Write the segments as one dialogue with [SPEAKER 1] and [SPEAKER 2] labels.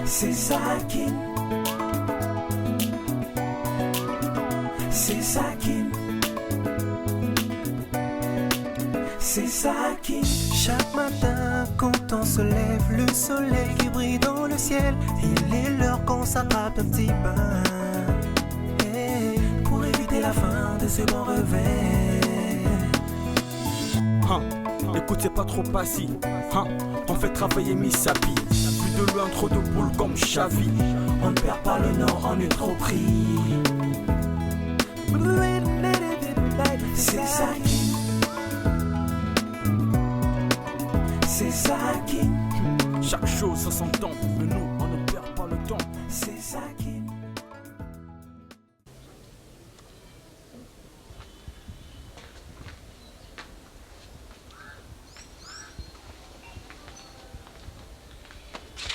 [SPEAKER 1] C'est ça qui. C'est ça qui. C'est ça qui. Chaque matin quand on se lève, le soleil qui brille dans le ciel. Il est l'heure qu'on s'attrape un petit bain, pour éviter la fin de ce bon réveil.
[SPEAKER 2] Écoute, c'est pas trop passif. On fait travailler Misapi. Plus de loin, trop de boules comme Xavi.
[SPEAKER 1] On ne perd pas le nord, on est trop pris. C'est ça qui. C'est ça qui.
[SPEAKER 2] Chaque chose a son temps, mais nous, on ne perd pas le temps.
[SPEAKER 1] C'est ça qui.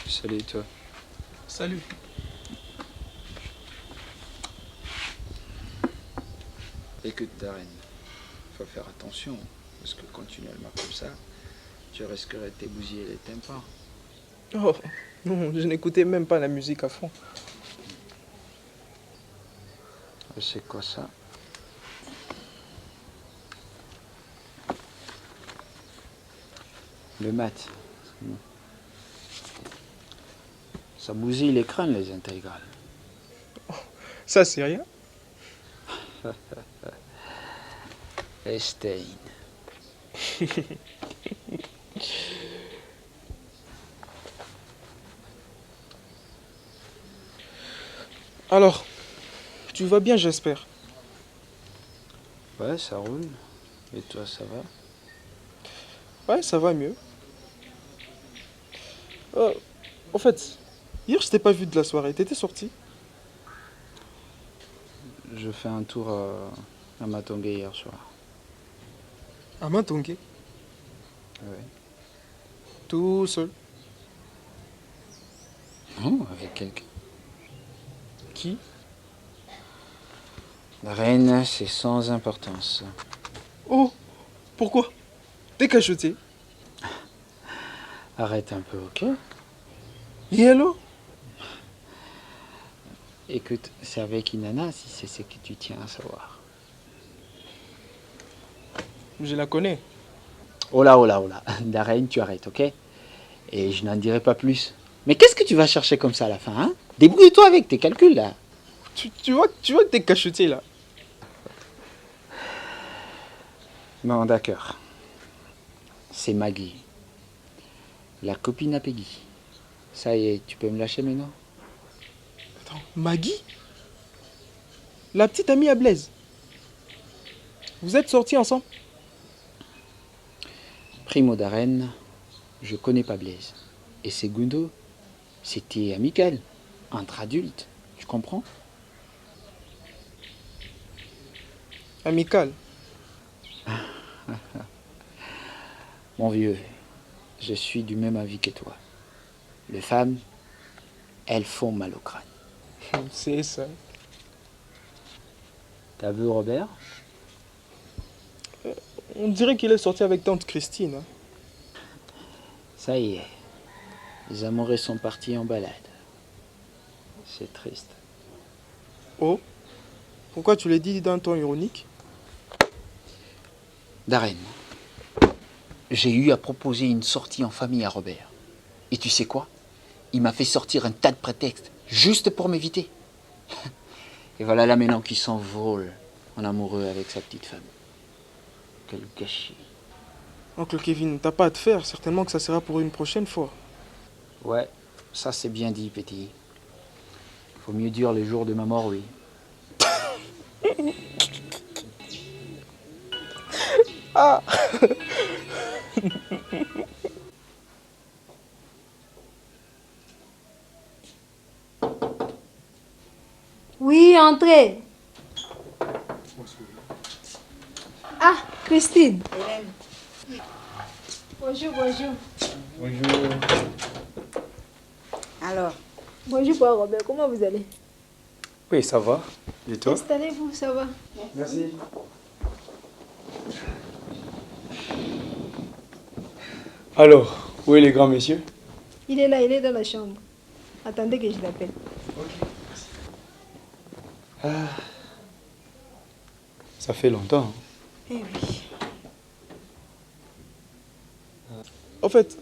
[SPEAKER 3] Salut toi.
[SPEAKER 4] Salut.
[SPEAKER 3] Écoute Darren, faut faire attention, parce que continuellement comme ça, tu risquerais de t'ébousiller les tympans.
[SPEAKER 4] Oh, non, je n'écoutais même pas la musique à fond.
[SPEAKER 3] C'est quoi ça? Le mat. Ça bousille les crânes, les intégrales.
[SPEAKER 4] Ça, c'est rien.
[SPEAKER 3] Estein.
[SPEAKER 4] Alors, tu vas bien, j'espère.
[SPEAKER 3] Ouais, ça roule. Et toi, ça va?
[SPEAKER 4] Ouais, ça va mieux. En fait, hier, je t'ai pas vu de la soirée. T'étais sorti?
[SPEAKER 3] Je fais un tour à Matongué hier soir.
[SPEAKER 4] À Matongué?
[SPEAKER 3] Ouais.
[SPEAKER 4] Tout seul?
[SPEAKER 3] Non, avec quelqu'un.
[SPEAKER 4] Qui?
[SPEAKER 3] La reine, c'est sans importance.
[SPEAKER 4] Oh, pourquoi? T'es cacheté.
[SPEAKER 3] Arrête un peu, ok?
[SPEAKER 4] Et alors?
[SPEAKER 3] Écoute, c'est avec Inanna si c'est ce que tu tiens à savoir.
[SPEAKER 4] Je la connais.
[SPEAKER 3] Oh là, oh là, oh là. Darren, tu arrêtes, ok? Et je n'en dirai pas plus. Mais qu'est-ce que tu vas chercher comme ça à la fin, hein? Débrouille-toi avec tes calculs, là.
[SPEAKER 4] Tu vois que t'es cacheté, là.
[SPEAKER 3] Bon, d'accord. C'est Maggie. La copine à Peggy. Ça y est, tu peux me lâcher maintenant?
[SPEAKER 4] Attends, Maggie? La petite amie à Blaise. Vous êtes sortis ensemble?
[SPEAKER 3] Primo Darren, je connais pas Blaise. Et Segundo, c'était amical, entre adultes, tu comprends?
[SPEAKER 4] Amical.
[SPEAKER 3] Mon vieux, je suis du même avis que toi. Les femmes, elles font mal au crâne.
[SPEAKER 4] C'est ça.
[SPEAKER 3] T'as vu Robert?
[SPEAKER 4] On dirait qu'il est sorti avec tante Christine. Hein.
[SPEAKER 3] Ça y est, les amoureux sont partis en balade. C'est triste.
[SPEAKER 4] Oh, pourquoi tu l'as dit d'un ton ironique?
[SPEAKER 3] Darren, j'ai eu à proposer une sortie en famille à Robert. Et tu sais quoi? Il m'a fait sortir un tas de prétextes, juste pour m'éviter. Et voilà là maintenant qu'il s'envole en amoureux avec sa petite femme. Quel gâchis.
[SPEAKER 4] Oncle Kevin, t'as pas à te faire, certainement que ça sera pour une prochaine fois.
[SPEAKER 3] Ouais, ça c'est bien dit, petit. Faut mieux dire les jours de ma mort, oui.
[SPEAKER 4] Ah.
[SPEAKER 5] Oui, entrez. Ah, Christine. Bonjour, bonjour.
[SPEAKER 4] Bonjour.
[SPEAKER 6] Alors,
[SPEAKER 5] Bonjour, Père Robert. Comment vous allez?
[SPEAKER 4] Oui, ça va. Et toi?
[SPEAKER 5] Installez-vous, ça va.
[SPEAKER 4] Merci. Alors, où est les grands messieurs?
[SPEAKER 5] Il est là, il est dans la chambre. Attendez que je l'appelle.
[SPEAKER 6] Ça fait longtemps. Hein.
[SPEAKER 5] Eh oui.
[SPEAKER 4] En fait,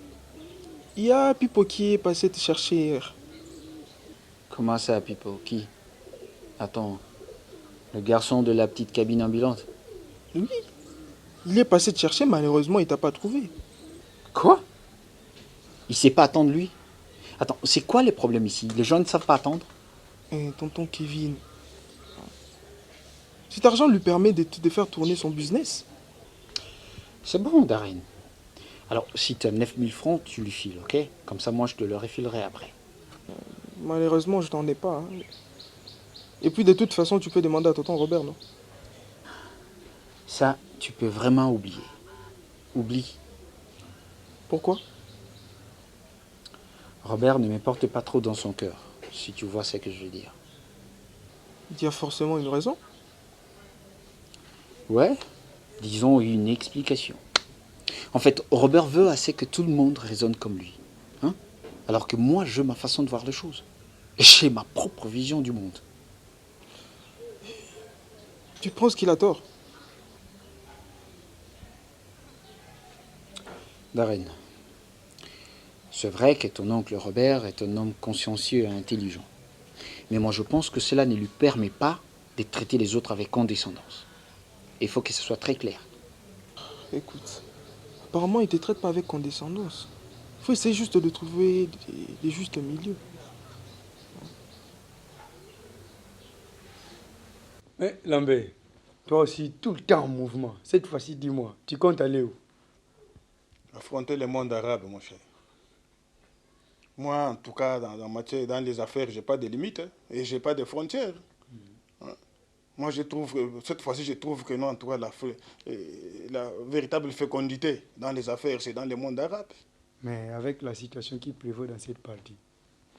[SPEAKER 4] il y a Pipo qui est passé te chercher hier.
[SPEAKER 3] Comment ça, Pipo? Qui? Attends, le garçon de la petite cabine ambulante.
[SPEAKER 4] Oui. Il est passé te chercher, malheureusement, il t'a pas trouvé.
[SPEAKER 3] Quoi? Il sait pas attendre, lui? Attends, c'est quoi les problèmes ici? Les gens ne savent pas attendre?
[SPEAKER 4] Tonton Kevin, cet argent lui permet de faire tourner son business.
[SPEAKER 3] C'est bon, Darren. Alors, si tu as 9000 francs, tu lui files, ok? Comme ça, moi, je te le refilerai après.
[SPEAKER 4] Malheureusement, je n'en ai pas. Hein. Et puis, de toute façon, tu peux demander à tonton Robert, non?
[SPEAKER 3] Ça, tu peux vraiment oublier. Oublie.
[SPEAKER 4] Pourquoi?
[SPEAKER 3] Robert ne me porte pas trop dans son cœur, si tu vois ce que je veux dire.
[SPEAKER 4] Il y a forcément une raison.
[SPEAKER 3] Ouais, disons une explication. En fait, Robert veut assez que tout le monde raisonne comme lui. Hein? Alors que moi, j'ai ma façon de voir les choses. Et j'ai ma propre vision du monde.
[SPEAKER 4] Tu penses qu'il a tort?
[SPEAKER 3] Darren, c'est vrai que ton oncle Robert est un homme consciencieux et intelligent. Mais moi, je pense que cela ne lui permet pas de traiter les autres avec condescendance. Il faut que ce soit très clair.
[SPEAKER 4] Écoute, apparemment, il ne te traite pas avec condescendance. Il faut essayer juste de trouver des justes milieux.
[SPEAKER 6] Mais Lambert, toi aussi, tout le temps en mouvement. Cette fois-ci, dis-moi, tu comptes aller où?
[SPEAKER 7] Affronter le monde arabe, mon cher. Moi, en tout cas, dans les affaires, je n'ai pas de limites hein, et je n'ai pas de frontières. Hein. Moi, je trouve que, cette fois-ci, je trouve que non, en tout cas, la véritable fécondité dans les affaires, c'est dans le monde arabe.
[SPEAKER 6] Mais avec la situation qui prévaut dans cette partie,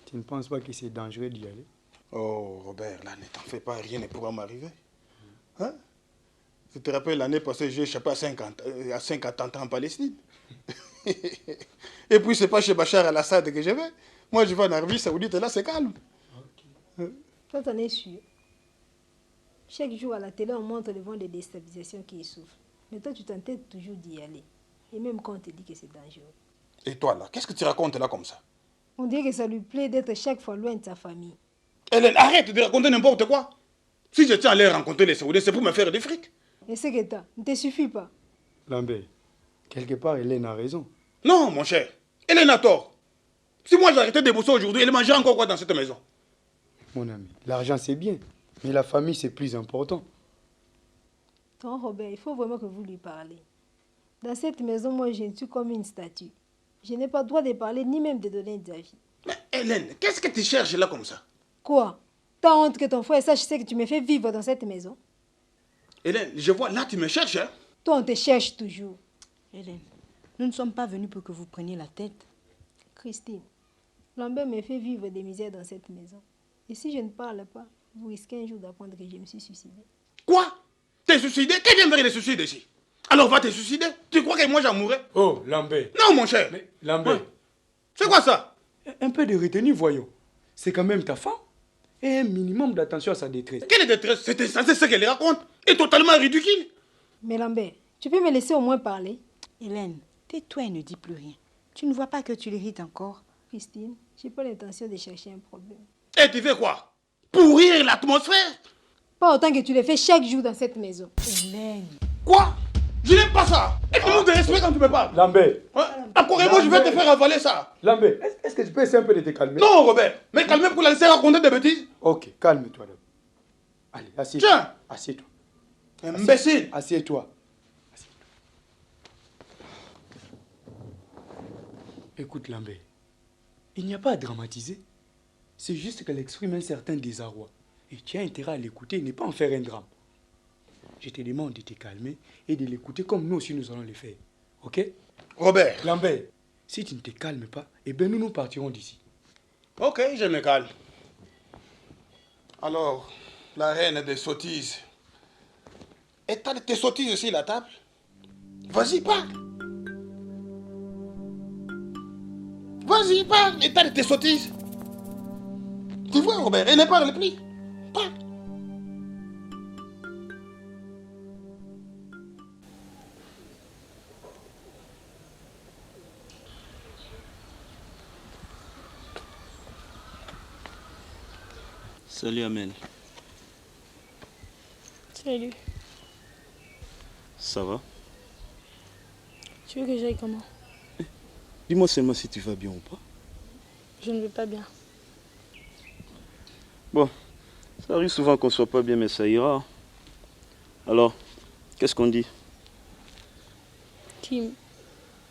[SPEAKER 6] tu ne penses pas que c'est dangereux d'y aller?
[SPEAKER 7] Oh, Robert, là, ne t'en fais pas, rien ne pourra m'arriver. Hein? Je te rappelle, l'année passée, j'ai échappé à 5 attentats en Palestine. Et puis, c'est pas chez Bachar al-Assad que je vais. Moi, je vais en Arabie Saoudite et là, c'est calme.
[SPEAKER 5] Toi, t'en es sûr. Chaque jour à la télé, on montre le vent de déstabilisation qui souffle. Mais toi, tu t'entêtes toujours d'y aller. Et même quand on te dit que c'est dangereux.
[SPEAKER 7] Et toi, là, qu'est-ce que tu racontes là comme ça?
[SPEAKER 5] On dirait que ça lui plaît d'être chaque fois loin de sa famille.
[SPEAKER 7] Hélène, arrête de raconter n'importe quoi. Si je tiens à aller rencontrer les Saoudiens, c'est pour me faire des fric.
[SPEAKER 5] Et c'est que t'as, ne te suffit pas.
[SPEAKER 6] Lambert, quelque part, Hélène a raison.
[SPEAKER 7] Non, mon cher. Hélène a tort. Si moi j'arrêtais de bosser aujourd'hui, elle mangerait encore quoi dans cette maison?
[SPEAKER 6] Mon ami, l'argent c'est bien, mais la famille c'est plus important.
[SPEAKER 5] Ton Robert, il faut vraiment que vous lui parlez. Dans cette maison, moi, je suis comme une statue. Je n'ai pas le droit de parler, ni même de donner des avis.
[SPEAKER 7] Mais Hélène, qu'est-ce que tu cherches là comme ça?
[SPEAKER 5] Quoi? T'as honte que ton frère sache ce que tu me fais vivre dans cette maison?
[SPEAKER 7] Hélène, je vois, là tu me cherches, hein?
[SPEAKER 5] Toi, on te cherche toujours.
[SPEAKER 8] Hélène, nous ne sommes pas venus pour que vous preniez la tête.
[SPEAKER 5] Christine, Lambert me fait vivre des misères dans cette maison. Et si je ne parle pas, vous risquez un jour d'apprendre que je me suis suicidée.
[SPEAKER 7] Quoi? T'es suicidé? Qui vient vers les suicides ici? Alors va te suicider? Tu crois que moi j'en mourrais?
[SPEAKER 6] Oh, Lambert.
[SPEAKER 7] Non, mon cher.
[SPEAKER 6] Mais Lambert,
[SPEAKER 7] Ouais. C'est quoi ça?
[SPEAKER 6] un peu de retenue, voyons. C'est quand même ta femme. Et un minimum d'attention à sa détresse.
[SPEAKER 7] Quelle détresse? C'était censé ce qu'elle raconte. Et totalement ridicule.
[SPEAKER 5] Mais Lambert, tu peux me laisser au moins parler?
[SPEAKER 8] Hélène, tais-toi et ne dis plus rien. Tu ne vois pas que tu l'irrites encore?
[SPEAKER 5] Christine, j'ai pas l'intention de chercher un problème.
[SPEAKER 7] Et tu fais quoi? Pourrir l'atmosphère?
[SPEAKER 5] Pas autant que tu le fais chaque jour dans cette maison.
[SPEAKER 8] Hélène.
[SPEAKER 7] Quoi? Je n'aime pas ça. Et tu manques de respect quand tu me parles.
[SPEAKER 6] Lambert,
[SPEAKER 7] Hein? Encore et moi, je vais te faire avaler ça.
[SPEAKER 6] Lambert, est-ce que tu peux essayer un peu de te calmer?
[SPEAKER 7] Non, Robert. Mais calme pour la laisser raconter des bêtises.
[SPEAKER 6] Ok, calme-toi d'abord. Allez, assieds-toi.
[SPEAKER 7] Tiens.
[SPEAKER 6] Assieds-toi.
[SPEAKER 7] Imbécile.
[SPEAKER 6] Assieds-toi. Écoute, Lambert, il n'y a pas à dramatiser. C'est juste qu'elle exprime un certain désarroi. Et tu as intérêt à l'écouter et ne pas en faire un drame. Je te demande de te calmer et de l'écouter comme nous aussi nous allons le faire. Ok?
[SPEAKER 7] Robert.
[SPEAKER 6] Lambert, si tu ne te calmes pas, eh bien nous partirons d'ici.
[SPEAKER 7] Ok, je me calme. Alors, la reine des sottises. Et t'as tes sottises sur la table? Vas-y, parle. Vas-y, parle. Et t'as tes sottises? Tu vois, Robert, elle ne parle plus. Pas.
[SPEAKER 9] Salut Amel.
[SPEAKER 10] Salut.
[SPEAKER 9] Ça va?
[SPEAKER 10] Tu veux que j'aille comment?
[SPEAKER 9] Dis-moi seulement si tu vas bien ou pas.
[SPEAKER 10] Je ne vais pas bien.
[SPEAKER 9] Bon, ça arrive souvent qu'on soit pas bien, mais ça ira. Alors, qu'est-ce qu'on dit?
[SPEAKER 10] Kim,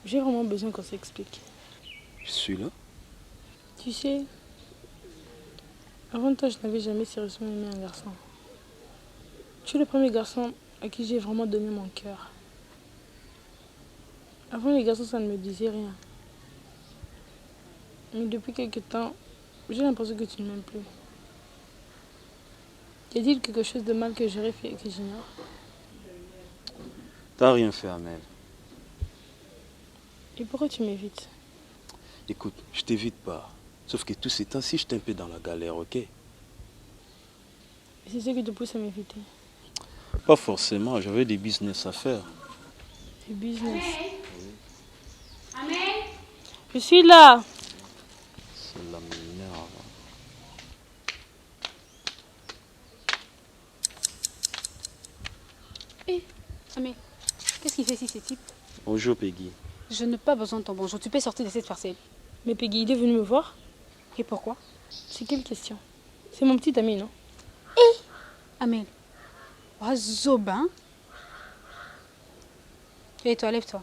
[SPEAKER 10] j'ai vraiment besoin qu'on s'explique.
[SPEAKER 9] Je suis là.
[SPEAKER 10] Tu sais, avant toi, je n'avais jamais sérieusement aimé un garçon. Tu es le premier garçon à qui j'ai vraiment donné mon cœur. Avant, les garçons, ça ne me disait rien. Mais depuis quelque temps, j'ai l'impression que tu ne m'aimes plus. Y a-t-il quelque chose de mal que j'aurais fait et que j'ignore?
[SPEAKER 9] T'as rien fait, Amel.
[SPEAKER 10] Et pourquoi tu m'évites?
[SPEAKER 9] Écoute, je t'évite pas. Sauf que tous ces temps-ci, je suis un peu dans la galère, ok?
[SPEAKER 10] Et c'est ce qui te pousse à m'éviter?
[SPEAKER 9] Pas forcément, j'avais des business à faire.
[SPEAKER 10] Du business. Je suis là.
[SPEAKER 9] Cela m'énerve.
[SPEAKER 11] Hé, Amel, qu'est-ce qu'il fait ici, ce type?
[SPEAKER 9] Bonjour Peggy.
[SPEAKER 11] Je n'ai pas besoin de ton bonjour. Tu peux sortir de cette parcelle.
[SPEAKER 10] Mais Peggy, il est venu me voir?
[SPEAKER 11] Et pourquoi?
[SPEAKER 10] C'est quelle question? C'est mon petit ami, non?
[SPEAKER 11] Amel, oiseau ben. Et toi, lève-toi.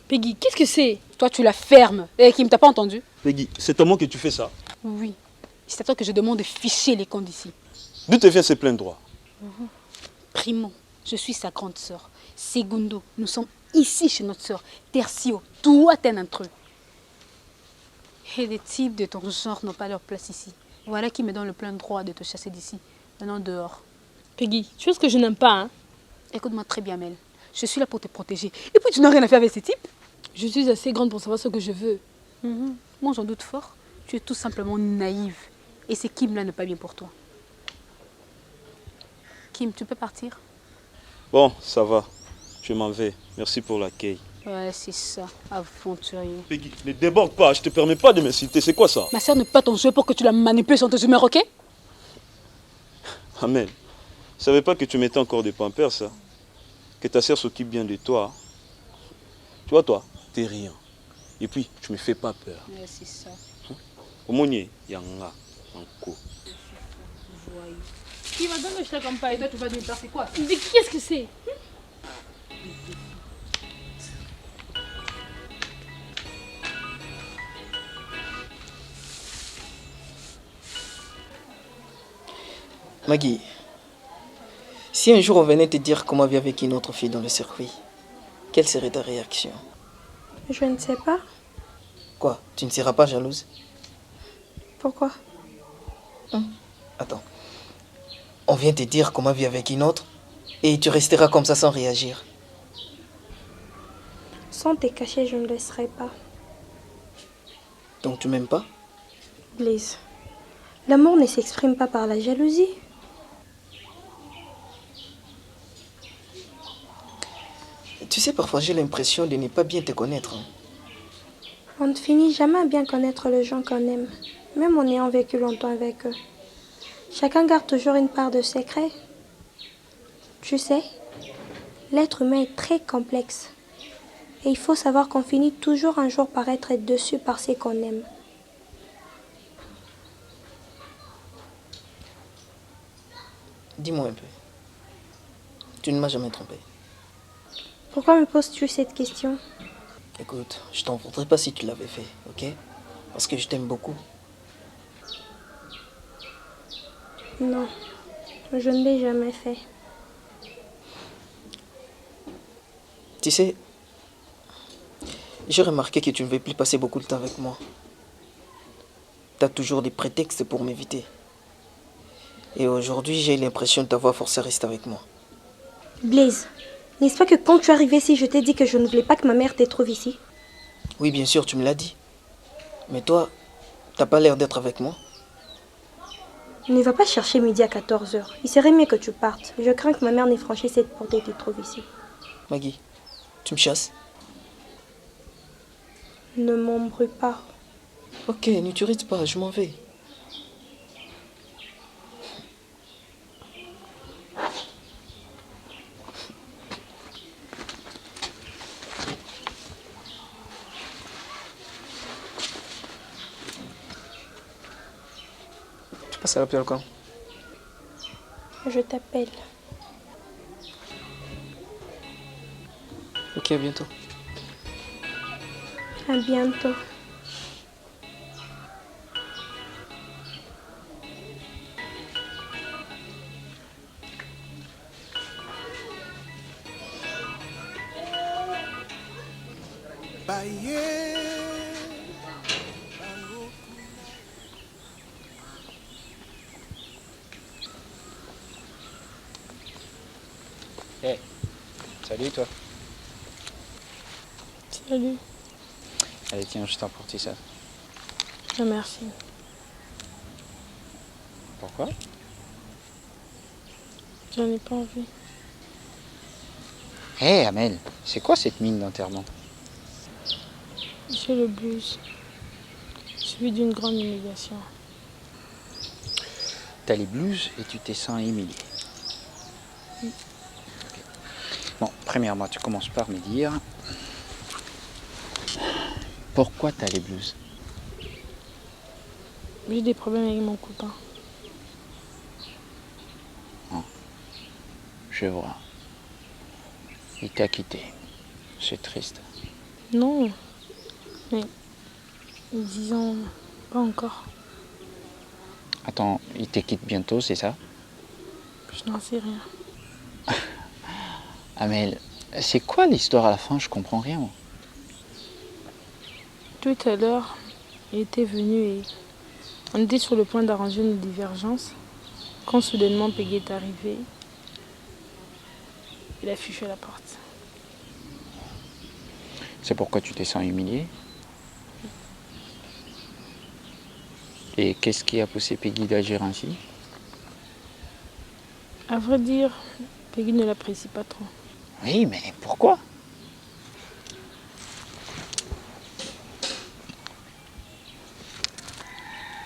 [SPEAKER 10] Peggy, qu'est-ce que c'est?
[SPEAKER 11] Toi, tu la fermes. Et Kim, t'as pas entendu?
[SPEAKER 9] Peggy, c'est à moi que tu fais ça?
[SPEAKER 11] Oui. C'est à toi que je demande de ficher les comptes d'ici.
[SPEAKER 9] D'où te vient ces pleins droits?
[SPEAKER 11] Primo, je suis sa grande sœur. Segundo, nous sommes ici chez notre sœur. Tertio, toi, t'es un intrus. Et les types de ton genre n'ont pas leur place ici. Voilà qui me donne le plein droit de te chasser d'ici. Maintenant, dehors.
[SPEAKER 10] Peggy, tu vois ce que je n'aime pas, hein?
[SPEAKER 11] Écoute-moi très bien, Mel. Je suis là pour te protéger. Et puis, tu n'as rien à faire avec ces types?
[SPEAKER 10] Je suis assez grande pour savoir ce que je veux.
[SPEAKER 11] Moi, j'en doute fort. Tu es tout simplement naïve. Et c'est Kim là n'est pas bien pour toi. Kim, tu peux partir?
[SPEAKER 9] Bon, ça va. Je m'en vais. Merci pour l'accueil.
[SPEAKER 11] Ouais, c'est ça, aventurier.
[SPEAKER 9] Peggy, ne déborde pas. Je te permets pas de m'insulter. C'est quoi ça?
[SPEAKER 11] Ma soeur n'est pas ton jeu pour que tu la manipules sans te humeur, ok?
[SPEAKER 9] Amel, je savais pas que tu mettais encore des pampers, ça. Que ta sœur s'occupe bien de toi. Tu vois, toi, t'es rien. Et puis, tu me fais pas peur.
[SPEAKER 11] Ouais, c'est ça.
[SPEAKER 9] Omonier, yanga, anko.
[SPEAKER 10] Qui va donner, je t'accompagne.
[SPEAKER 11] Et toi, tu vas nous faire, c'est quoi?
[SPEAKER 10] Mais qu'est-ce que c'est?
[SPEAKER 1] Maggie, si un jour on venait te dire comment vit avec une autre fille dans le circuit, quelle serait ta réaction?
[SPEAKER 5] Je ne sais pas.
[SPEAKER 1] Quoi? Tu ne seras pas jalouse?
[SPEAKER 5] Pourquoi?
[SPEAKER 1] Attends. On vient te dire comment vit avec une autre et tu resteras comme ça sans réagir.
[SPEAKER 5] Sans te cacher, je ne laisserai pas.
[SPEAKER 1] Donc tu m'aimes pas?
[SPEAKER 5] Blaise, l'amour ne s'exprime pas par la jalousie.
[SPEAKER 1] Tu sais, parfois j'ai l'impression de ne pas bien te connaître.
[SPEAKER 5] On ne finit jamais à bien connaître les gens qu'on aime, même en ayant vécu longtemps avec eux. Chacun garde toujours une part de secret. Tu sais, l'être humain est très complexe. Et il faut savoir qu'on finit toujours un jour par être déçu par ce qu'on aime.
[SPEAKER 1] Dis-moi un peu. Tu ne m'as jamais trompé.
[SPEAKER 5] Pourquoi me poses-tu cette question?
[SPEAKER 1] Écoute, je t'en voudrais pas si tu l'avais fait, ok? Parce que je t'aime beaucoup.
[SPEAKER 5] Non, je ne l'ai jamais fait.
[SPEAKER 1] Tu sais, j'ai remarqué que tu ne veux plus passer beaucoup de temps avec moi. Tu as toujours des prétextes pour m'éviter. Et aujourd'hui, j'ai l'impression de t'avoir forcé à rester avec moi.
[SPEAKER 5] Blaise, n'est-ce pas que quand tu es arrivé ici, je t'ai dit que je ne voulais pas que ma mère te trouve ici?
[SPEAKER 1] Oui, bien sûr, tu me l'as dit. Mais toi, t'as pas l'air d'être avec moi.
[SPEAKER 5] Ne va pas chercher midi à 14h. Il serait mieux que tu partes. Je crains que ma mère n'ait franchi cette porte et te trouve ici.
[SPEAKER 12] Maggie, tu me chasses?
[SPEAKER 5] Ne m'embrouille pas.
[SPEAKER 12] Ok, ne t'irrite pas, je m'en vais. Tu passes à l'hôpital quand?
[SPEAKER 5] Je t'appelle.
[SPEAKER 12] Ok, à bientôt.
[SPEAKER 5] À bientôt.
[SPEAKER 3] Hey, salut toi.
[SPEAKER 10] Salut.
[SPEAKER 3] Allez, tiens, je t'emporte ça.
[SPEAKER 10] Ah, merci.
[SPEAKER 3] Pourquoi?
[SPEAKER 10] J'en ai pas envie.
[SPEAKER 3] Hé, Amel, c'est quoi cette mine d'enterrement?
[SPEAKER 10] J'ai le blues. Suivi d'une grande humiliation.
[SPEAKER 3] T'as les blues et tu t'es sens humilié.
[SPEAKER 10] Oui.
[SPEAKER 3] Ok. Bon, premièrement, tu commences par me dire pourquoi t'as les blues?
[SPEAKER 10] J'ai des problèmes avec mon copain.
[SPEAKER 3] Oh, je vois. Il t'a quitté. C'est triste.
[SPEAKER 10] Non, mais disons pas encore.
[SPEAKER 3] Attends, il te quitte bientôt, c'est ça?
[SPEAKER 10] Je n'en sais rien.
[SPEAKER 3] Amel, c'est quoi l'histoire à la fin? Je comprends rien, moi.
[SPEAKER 10] Tout à l'heure, il était venu et on était sur le point d'arranger une divergence quand soudainement Peggy est arrivé. Il a fichu à la porte.
[SPEAKER 3] C'est pourquoi tu t'es sens humilié? Et qu'est-ce qui a poussé Peggy d'agir ainsi?
[SPEAKER 10] À vrai dire, Peggy ne l'apprécie pas trop.
[SPEAKER 3] Oui, mais pourquoi?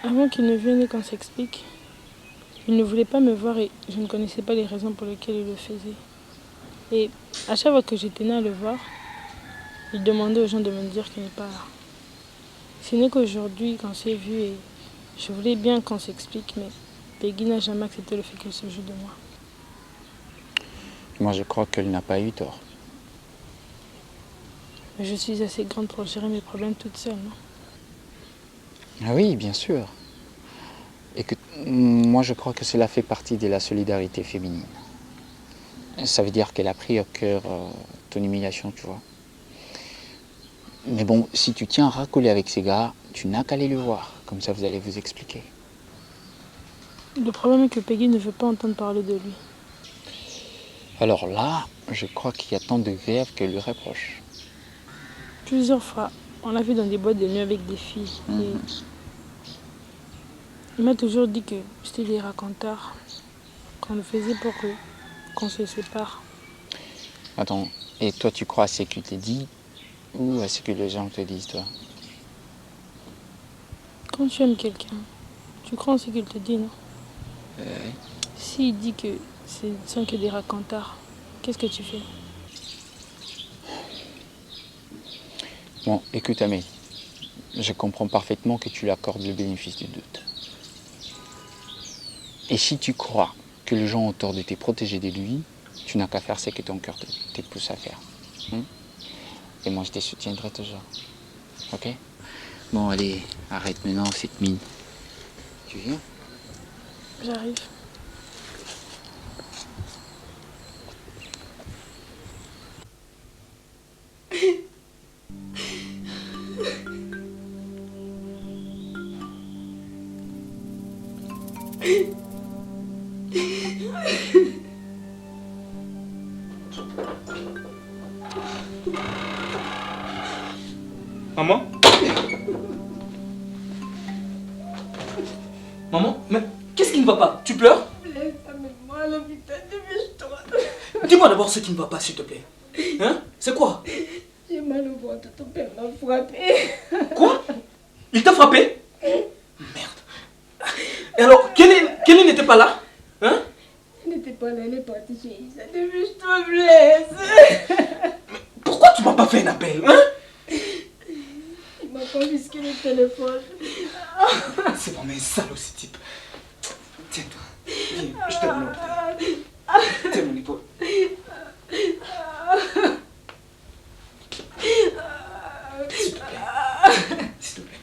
[SPEAKER 10] Avant qu'il ne vienne et qu'on s'explique, il ne voulait pas me voir et je ne connaissais pas les raisons pour lesquelles il le faisait. Et à chaque fois que j'étais née à le voir, il demandait aux gens de me dire qu'il n'est pas là. Ce n'est qu'aujourd'hui qu'on s'est vu et je voulais bien qu'on s'explique, mais Peggy n'a jamais accepté le fait qu'elle se joue de moi.
[SPEAKER 3] Moi, je crois qu'elle n'a pas eu tort.
[SPEAKER 10] Mais je suis assez grande pour gérer mes problèmes toute seule, non?
[SPEAKER 3] Ah oui, bien sûr. Et que moi, je crois que cela fait partie de la solidarité féminine. Ça veut dire qu'elle a pris au cœur ton humiliation, tu vois. Mais bon, si tu tiens à racoler avec ces gars, tu n'as qu'à aller le voir. Comme ça, vous allez vous expliquer.
[SPEAKER 10] Le problème est que Peggy ne veut pas entendre parler de lui.
[SPEAKER 3] Alors là, je crois qu'il y a tant de verves qu'elle lui reproche.
[SPEAKER 10] Plusieurs fois, on l'a vu dans des boîtes de nuit avec des filles. Et il m'a toujours dit que c'était des racontars, qu'on le faisait pour qu'on se sépare.
[SPEAKER 3] Attends, et toi, tu crois à ce qu'il te dit ou à ce que les gens te disent, toi?
[SPEAKER 10] Quand tu aimes quelqu'un, tu crois en ce qu'il te dit, non? S'il dit que ce ne sont que des racontars, qu'est-ce que tu fais?
[SPEAKER 3] Bon, écoute, Amé, je comprends parfaitement que tu lui accordes le bénéfice du doute. Et si tu crois que les gens ont tort de te protéger de lui, tu n'as qu'à faire ce que ton cœur te pousse à faire. Et moi, je te soutiendrai toujours. Ok? Bon, allez, arrête maintenant cette mine. Tu viens?
[SPEAKER 10] J'arrive.
[SPEAKER 6] Maman? Maman? Mais
[SPEAKER 12] Qu'est-ce qui ne va pas? Tu pleures?
[SPEAKER 10] Blaise, amène-moi à l'hôpital, dépêche-toi.
[SPEAKER 12] Dis-moi d'abord ce qui ne va pas, s'il te plaît. Hein? C'est quoi?
[SPEAKER 10] J'ai mal au ventre, ton père m'a frappé.
[SPEAKER 12] Quoi? Il t'a frappé? Merde. Et alors, Kelly n'était pas là? Hein?
[SPEAKER 10] Elle n'était pas là, elle est partie chez Isa. Dépêche-toi, Blaise.
[SPEAKER 12] Pourquoi tu m'as pas fait un appel? Hein?
[SPEAKER 10] Il m'a confisqué le téléphone.
[SPEAKER 12] C'est vraiment un salaud, ce type. Tiens-toi. Viens, je te donne l'hôpital. Tiens mon épaule. S'il te plaît. S'il te plaît.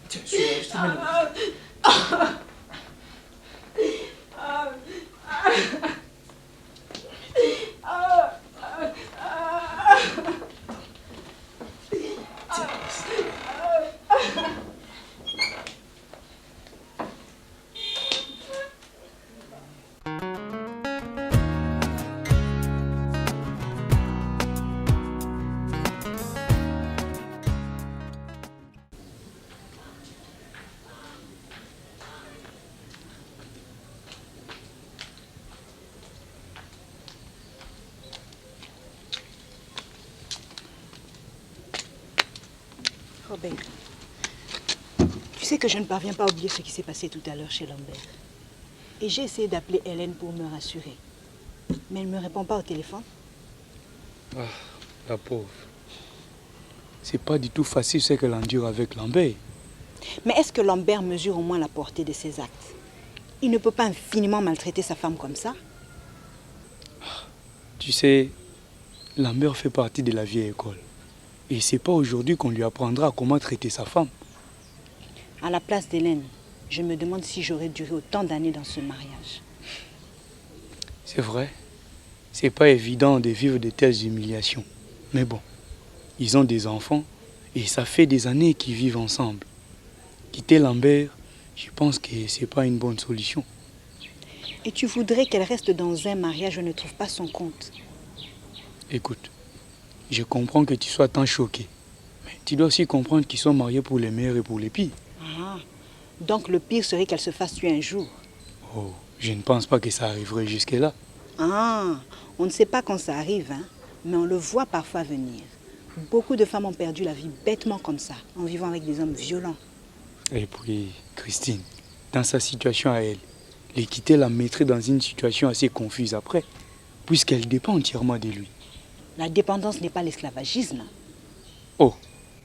[SPEAKER 12] Tiens, suis-moi, je t'amène l'hôpital.
[SPEAKER 8] Robert, tu sais que je ne parviens pas à oublier ce qui s'est passé tout à l'heure chez Lambert. Et j'ai essayé d'appeler Hélène pour me rassurer. Mais elle ne me répond pas au téléphone.
[SPEAKER 6] Ah, la pauvre. C'est pas du tout facile ce qu'elle endure avec Lambert.
[SPEAKER 8] Mais est-ce que Lambert mesure au moins la portée de ses actes? Il ne peut pas infiniment maltraiter sa femme comme ça.
[SPEAKER 6] Tu sais, Lambert fait partie de la vieille école. Et c'est pas aujourd'hui qu'on lui apprendra comment traiter sa femme.
[SPEAKER 8] À la place d'Hélène, je me demande si j'aurais duré autant d'années dans ce mariage.
[SPEAKER 6] C'est vrai, c'est pas évident de vivre de telles humiliations. Mais bon, ils ont des enfants et ça fait des années qu'ils vivent ensemble. Quitter Lambert, je pense que c'est pas une bonne solution.
[SPEAKER 8] Et tu voudrais qu'elle reste dans un mariage où elle ne trouve pas son compte?
[SPEAKER 6] Écoute, je comprends que tu sois tant choqué. Mais tu dois aussi comprendre qu'ils sont mariés pour les meilleurs et pour les pires.
[SPEAKER 8] Ah, donc le pire serait qu'elle se fasse tuer un jour.
[SPEAKER 6] Oh, je ne pense pas que ça arriverait jusque-là.
[SPEAKER 8] Ah, on ne sait pas quand ça arrive, hein, mais on le voit parfois venir. Beaucoup de femmes ont perdu la vie bêtement comme ça, en vivant avec des hommes violents.
[SPEAKER 6] Et puis, Christine, dans sa situation à elle, les quitter la mettrait dans une situation assez confuse après, puisqu'elle dépend entièrement de lui.
[SPEAKER 8] La dépendance n'est pas l'esclavagisme.
[SPEAKER 6] Oh,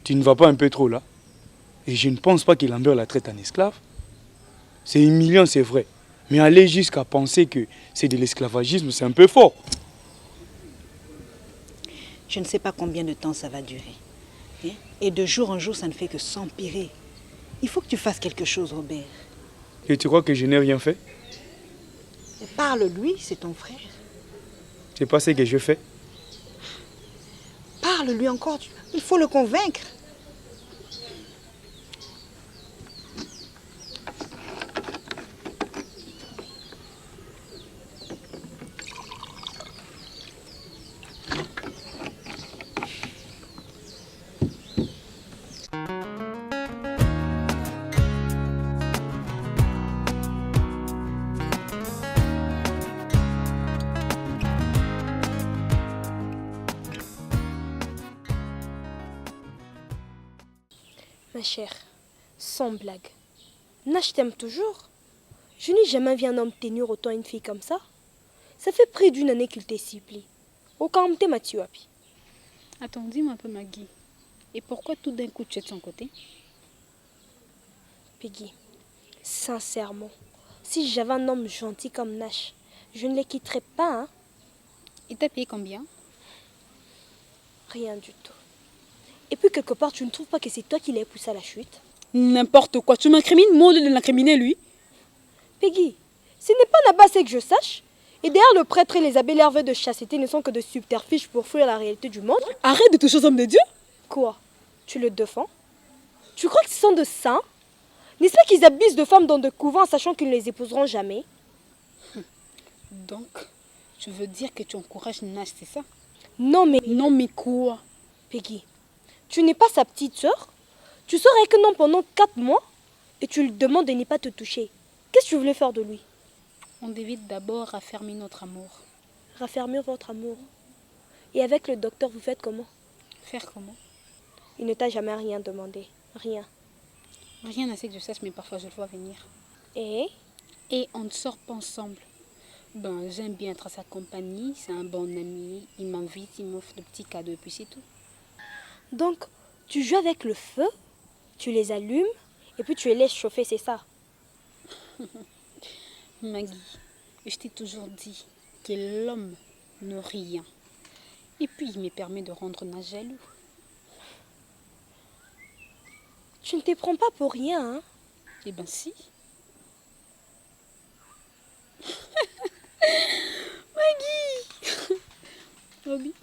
[SPEAKER 6] tu ne vas pas un peu trop là? Et je ne pense pas que Lambert la traite en esclave. C'est humiliant, c'est vrai. Mais aller jusqu'à penser que c'est de l'esclavagisme, c'est un peu fort.
[SPEAKER 8] Je ne sais pas combien de temps ça va durer. Et de jour en jour, ça ne fait que s'empirer. Il faut que tu fasses quelque chose, Robert.
[SPEAKER 6] Et tu crois que je n'ai rien fait?
[SPEAKER 8] Parle-lui, c'est ton frère.
[SPEAKER 6] C'est pas ce que je fais.
[SPEAKER 8] Parle-lui encore, il faut le convaincre.
[SPEAKER 5] Ma chère, sans blague, Nash t'aime toujours. Je n'ai jamais vu un homme tenir autant une fille comme ça. Ça fait près d'une année qu'il te supplie. Aucun homme t'aime, tu as.
[SPEAKER 11] Attends, dis-moi un peu, Maggie. Et pourquoi tout d'un coup tu es de son côté?
[SPEAKER 5] Peggy, sincèrement, si j'avais un homme gentil comme Nash, je ne le quitterais pas, hein.
[SPEAKER 11] Il t'a payé combien?
[SPEAKER 5] Rien du tout. Et puis quelque part, tu ne trouves pas que c'est toi qui l'as poussé à la chute?
[SPEAKER 11] N'importe quoi. Tu m'incrimines, moi, au lieu de l'incriminer, lui.
[SPEAKER 5] Peggy, ce n'est pas là-bas, c'est que je sache. Et derrière le prêtre et les abbés nerveux de chasteté ne sont que de subterfuges pour fuir la réalité du monde.
[SPEAKER 11] Arrête de toucher aux hommes de Dieu.
[SPEAKER 5] Quoi? Tu le défends? Tu crois qu'ils sont de saints? N'est-ce pas qu'ils abusent de femmes dans de couvents sachant qu'ils ne les épouseront jamais?
[SPEAKER 11] Donc, tu veux dire que tu encourages Nash, c'est ça?
[SPEAKER 5] Non mais...
[SPEAKER 11] Non mais quoi?
[SPEAKER 5] Peggy, tu n'es pas sa petite sœur? Tu sors avec un homme pendant 4 mois et tu lui demandes de n'y pas te toucher. Qu'est-ce que tu voulais faire de lui?
[SPEAKER 11] On devait d'abord raffermir notre amour.
[SPEAKER 5] Raffermir votre amour. Et avec le docteur, vous faites comment?
[SPEAKER 11] Faire comment?
[SPEAKER 5] Il ne t'a jamais rien demandé. Rien.
[SPEAKER 11] Rien à ce que je sache, mais parfois je le vois venir.
[SPEAKER 5] Et
[SPEAKER 11] on ne sort pas ensemble. Ben, j'aime bien être à sa compagnie, c'est un bon ami, il m'invite, il m'offre de petits cadeaux et puis c'est tout.
[SPEAKER 5] donc, tu joues avec le feu, tu les allumes, et puis tu les laisses chauffer, c'est ça?
[SPEAKER 11] Maggie, je t'ai toujours dit que l'homme ne rien. Et puis il me permet de rendre Nas jaloux.
[SPEAKER 5] Tu ne t'y prends pas pour rien, hein?
[SPEAKER 11] Eh ben si. Maggie Bobby.